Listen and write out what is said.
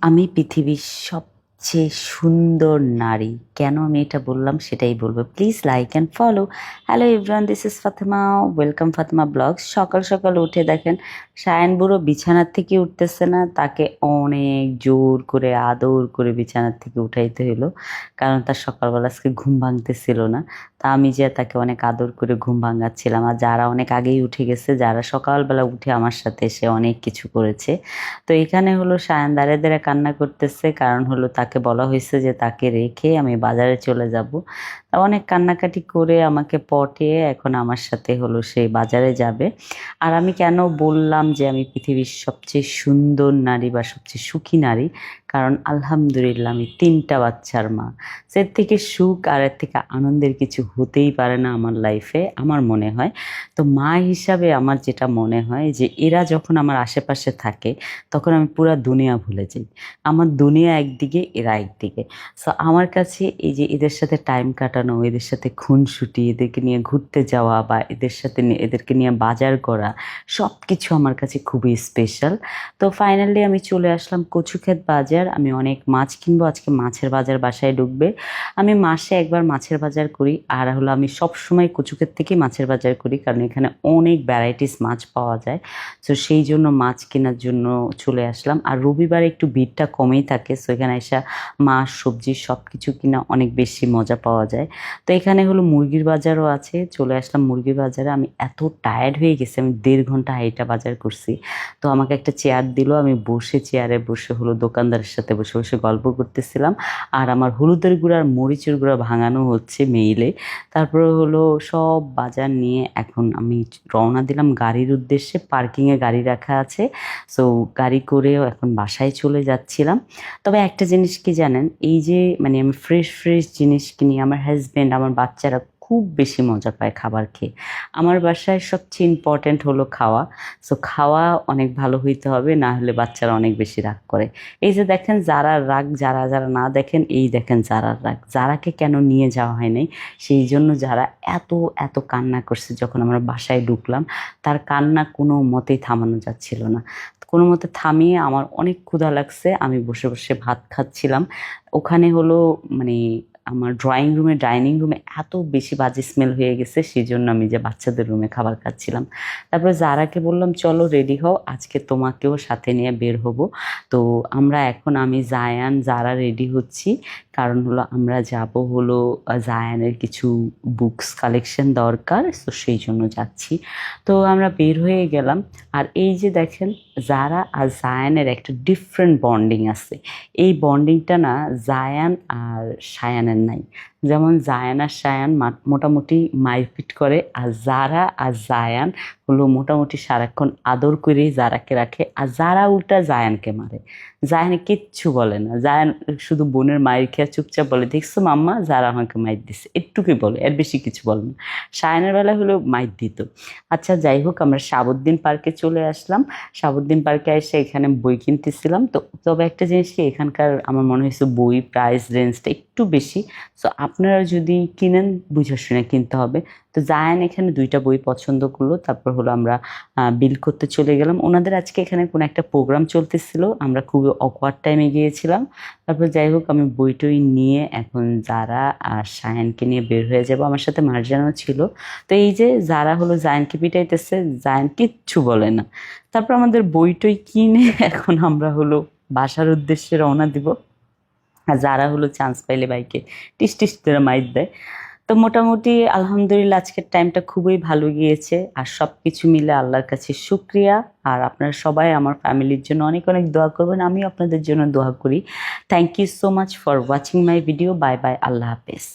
আমি পৃথিবীর সবচেয়ে সুন্দর নারী। কেন আমি এটা বললাম সেটাই বলবো। Please like and follow. Hello everyone, this is Fatema. Welcome Fatema blogs. সকাল সকাল উঠে দেখেন সায়ান বুড়ো বিছানার থেকে উঠতেছে না, তাকে অনেক জোর করে আদর করে বিছানার থেকে উঠাইতে হলো, কারণ তার সকালবেলা আজকে ঘুম ভাঙতেছিল না। তা আমি যে তাকে অনেক আদর করে ঘুম ভাঙাচ্ছিলাম। আর যারা অনেক আগেই উঠে গেছে, যারা সকালবেলা উঠে আমার সাথে এসে অনেক কিছু করেছে। তো এখানে হলো সায়ান দাঁড়িয়ে দাঁড়িয়ে কান্না করতেছে, কারণ হলো তাকে বলা হয়েছে যে তাকে রেখে আমি বাজারে চলে যাব। তা অনেক কান্নাকাটি করে আমাকে পটিয়ে এখন আমার সাথে হলো সে বাজারে যাবে। আর আমি কেন বললাম যে আমি পৃথিবীর সবচেয়ে সুন্দর নারী বা সবচেয়ে সুখী নারী, কারণ আলহামদুলিল্লাহ আমি 3টা বাচ্চার মা। এর থেকে সুখ আর এর থেকে আনন্দের কিছু হতেই পারে না আমার লাইফে, আমার মনে হয়। তো মা হিসাবে আমার যেটা মনে হয় যে এরা যখন আমার আশেপাশে থাকে তখন আমি পুরা দুনিয়া ভুলে যাই। আমার দুনিয়া একদিকে, এরা একদিকে। সো আমার কাছে এই যে এদের সাথে টাইম কাটানো, এদের সাথে খুনসুটি, এদেরকে নিয়ে ঘুরতে যাওয়া বা এদেরকে নিয়ে বাজার করা, সব কিছু আমার কাছে খুবই স্পেশাল। তো ফাইনালি আমি চলে আসলাম কচুক্ষেত বাজার। আমি অনেক মাছ কিনবো, আজকে মাছের বাজার বাসায় ঢুকবে। আমি মাসে একবার মাছের বাজার করি, আর হলো আমি সবসময় কচুক্ষেত থেকেই মাছের বাজার করি, কারণ এখানে অনেক ভ্যারাইটিস মাছ পাওয়া যায়। তো সেই জন্য মাছ কেনার জন্য চলে আসলাম। আর রবিবারে একটু ভিড়টা কমেই থাকে, সো এখানে এসে মাছ সবজি সব কিছু কিনা অনেক বেশি মজা পাওয়া যায়। তো এখানে হলো মুরগির বাজারও আছে, চলে আসলাম মুরগির বাজারে। আমি এত টায়ার্ড হয়ে গেছি, আমি 1.5 ঘন্টা হাইটা বাজার করছি। তো আমাকে একটা চেয়ার দিল, আমি বসে চেয়ারে বসে হলো দোকানদারের সাথে বসে বসে গল্প করতেছিলাম। আর আমার হলুদের গুঁড়া আর মরিচের গুঁড়া ভাঙানো হচ্ছে মেইলে। তারপরে হলো সব বাজার নিয়ে এখন আমি রওনা দিলাম গাড়ির উদ্দেশ্যে। পার্কিংয়ে গাড়ি রাখা আছে, সো গাড়ি করেও এখন বাসায় চলে যাচ্ছিলাম। তবে একটা জিনিস কি জানেন, এই যে মানে আমি ফ্রেশ ফ্রেশ জিনিস কিনি, আমার হাজব্যান্ড আমার বাচ্চারা খুব বেশি মজা পায় খাবার খেয়ে। আমার বাসায় সবচেয়ে ইম্পর্ট্যান্ট হলো খাওয়া। সো খাওয়া অনেক ভালো হইতে হবে, না হলে বাচ্চারা অনেক বেশি রাগ করে। এই যে দেখেন যারার রাগ, যারা যারা না দেখেন, এই দেখেন যারার রাগ। যারাকে কেন নিয়ে যাওয়া হয় নাই, সেই জন্য যারা এত এত কান্না করছে যখন আমরা বাসায় ঢুকলাম। তার কান্না কোনো মতেই থামানো যাচ্ছিল না। কোনো মতে থামিয়ে আমার অনেক ক্ষুধা লাগছে, আমি বসে বসে ভাত খাচ্ছিলাম। ওখানে হলো মানে আমার ড্রয়িং রুমে ডাইনিং রুমে এত বেশি বাজে স্মেল হয়ে গেছে, সেই জন্য আমি যে বাচ্চাদের রুমে খাবার খাচ্ছিলাম। তারপরে যারাকে বললাম চলো রেডি হও, আজকে তোমাকেও সাথে নিয়ে বের হব। তো আমরা এখন আমি জায়ান যারা রেডি হচ্ছি, কারণ হলো আমরা যাব হলো জায়ানের কিছু বুকস কালেকশন দরকার, তো সেই জন্য যাচ্ছি। তো আমরা বের হয়ে গেলাম। আর এই যে দেখেন যারা আর জায়ানের একটা ডিফারেন্ট বন্ডিং আছে। এই বন্ডিংটা না জায়ান আর সায়ানের নাই। যেমন জায়ান আর সায়ান মোটামুটি মারপিট করে, আর যারা আর জায়ান হলো মোটামুটি সারাক্ষণ আদর করেই যারাকে রাখে, আর যারা উল্টা জায়ানকে মারে। জায়ান কিচ্ছু বলে না, জায়ান শুধু বোনের মায়ের খেয়ে চুপচাপ বলে, দেখছো মাম্মা যারা আমাকে মাইর দিচ্ছে, একটুকুই বলে, এর বেশি কিছু বলে না। সায়ানের বেলা হলো মাইর দিত। আচ্ছা যাই হোক, আমরা শাহাবুদ্দিন পার্কে চলে আসলাম। শাহাবুদ্দিন পার্কে এসে এখানে বই কিনতেছিলাম। তো তবে একটা জিনিস কি, এখানকার আমার মনে হয়েছে বই প্রাইস রেঞ্জটা একটু বেশি। সো আপনারা যদি কিনেন বুঝে শুনে কিনতে হবে। তো জায়ান এখানে 2টা বই পছন্দ করলো, তারপর হলো আমরা বিল করতে চলে গেলাম। ওনাদের আজকে এখানে কোনো একটা প্রোগ্রাম চলতেছিল, আমরা খুবই অকওয়ার্ড টাইমে গিয়েছিলাম। তারপর যাই হোক আমি বইটই নিয়ে এখন যারা আর সায়ানকে নিয়ে বের হয়ে যাবো, আমার সাথে মার্জানও ছিল। তো এই যে যারা হলো জায়ানকে পিটাইতেছে, জায়ান কিচ্ছু বলে না। তারপর আমাদের বইটই কিনে এখন আমরা হলো বাসার উদ্দেশ্যে রওনা দিব। আর যারা হলো চান্স পাইলে বাইকে টিস টিস করে মাইর দেয়। তো মোটামুটি আলহামদুলিল্লাহ আজকের টাইমটা খুবই ভালো গিয়েছে, আর সব কিছু মিলে আল্লাহর কাছে শুক্রিয়া। আর আপনারা সবাই আমার ফ্যামিলির জন্য অনেক অনেক দোয়া করবেন, আমিও আপনাদের জন্য দোয়া করি। Thank you so much for watching my video. Bye bye, আল্লাহ হাফেজ।